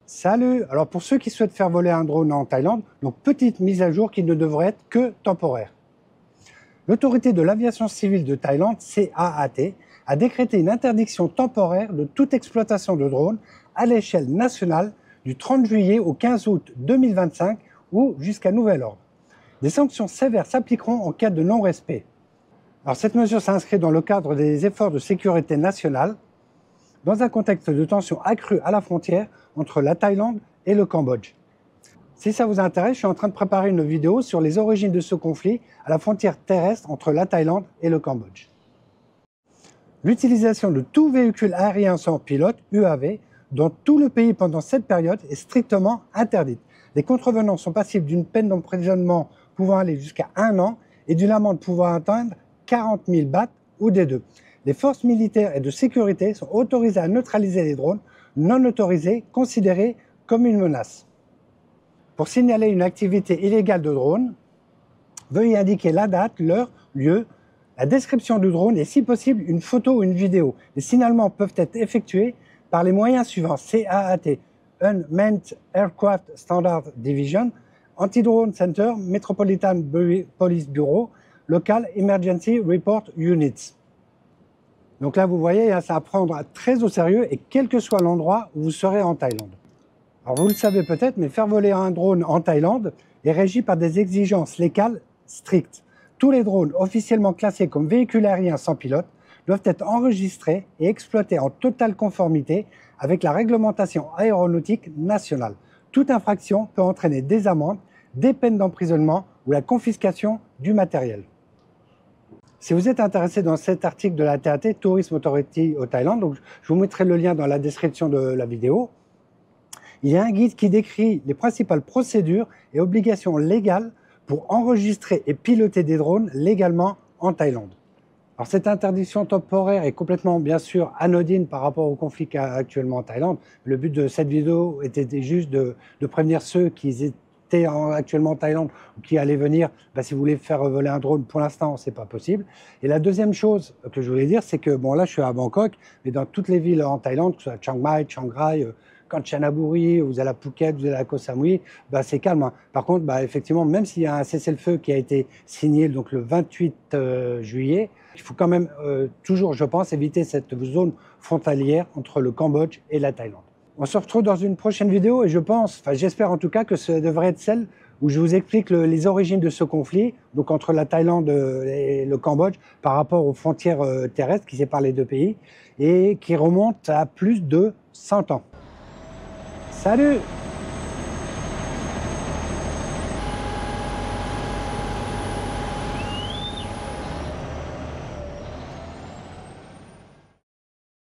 Salut! Alors pour ceux qui souhaitent faire voler un drone en Thaïlande, donc petite mise à jour qui ne devrait être que temporaire. L'autorité de l'aviation civile de Thaïlande, CAAT, a décrété une interdiction temporaire de toute exploitation de drones à l'échelle nationale du 30 juillet au 15 août 2025 ou jusqu'à nouvel ordre. Des sanctions sévères s'appliqueront en cas de non-respect. Alors cette mesure s'inscrit dans le cadre des efforts de sécurité nationale dans un contexte de tension accrue à la frontière entre la Thaïlande et le Cambodge. Si ça vous intéresse, je suis en train de préparer une vidéo sur les origines de ce conflit à la frontière terrestre entre la Thaïlande et le Cambodge. L'utilisation de tout véhicule aérien sans pilote, UAV, dans tout le pays pendant cette période est strictement interdite. Les contrevenants sont passibles d'une peine d'emprisonnement pouvant aller jusqu'à 1 an et d'une amende pouvant atteindre 40 000 bahts ou des deux. Les forces militaires et de sécurité sont autorisées à neutraliser les drones non autorisés considérés comme une menace. Pour signaler une activité illégale de drone, veuillez indiquer la date, l'heure, lieu, la description du drone et si possible une photo ou une vidéo. Les signalements peuvent être effectués par les moyens suivants: CAAT, Unmanned Aircraft Standard Division, Anti-Drone Center, Metropolitan Police Bureau, Local Emergency Report Units. Donc là, vous voyez, c'est à prendre très au sérieux et quel que soit l'endroit où vous serez en Thaïlande. Alors vous le savez peut-être, mais faire voler un drone en Thaïlande est régi par des exigences légales strictes. Tous les drones officiellement classés comme véhicules aériens sans pilote doivent être enregistrés et exploités en totale conformité avec la réglementation aéronautique nationale. Toute infraction peut entraîner des amendes, des peines d'emprisonnement ou la confiscation du matériel. Si vous êtes intéressé dans cet article de la TAT, Tourism Authority au Thaïlande, donc je vous mettrai le lien dans la description de la vidéo. Il y a un guide qui décrit les principales procédures et obligations légales pour enregistrer et piloter des drones légalement en Thaïlande. Alors cette interdiction temporaire est complètement, bien sûr, anodine par rapport au conflit qu'il y a actuellement en Thaïlande. Le but de cette vidéo était juste de prévenir ceux qui étaient actuellement en Thaïlande ou qui allaient venir. Si vous voulez faire voler un drone, pour l'instant, c'est pas possible. Et la deuxième chose que je voulais dire, c'est que, bon là, je suis à Bangkok, mais dans toutes les villes en Thaïlande, que ce soit Chiang Mai, Chiang Rai, Kanchanaburi, vous allez à Phuket, vous allez à Koh Samui, c'est calme. Hein. Par contre, effectivement, même s'il y a un cessez-le-feu qui a été signé donc le 28 juillet, il faut quand même toujours, je pense, éviter cette zone frontalière entre le Cambodge et la Thaïlande. On se retrouve dans une prochaine vidéo et je pense, j'espère en tout cas que ce devrait être celle où je vous explique les origines de ce conflit, donc entre la Thaïlande et le Cambodge, par rapport aux frontières terrestres qui séparent les deux pays et qui remontent à plus de 100 ans. Salut!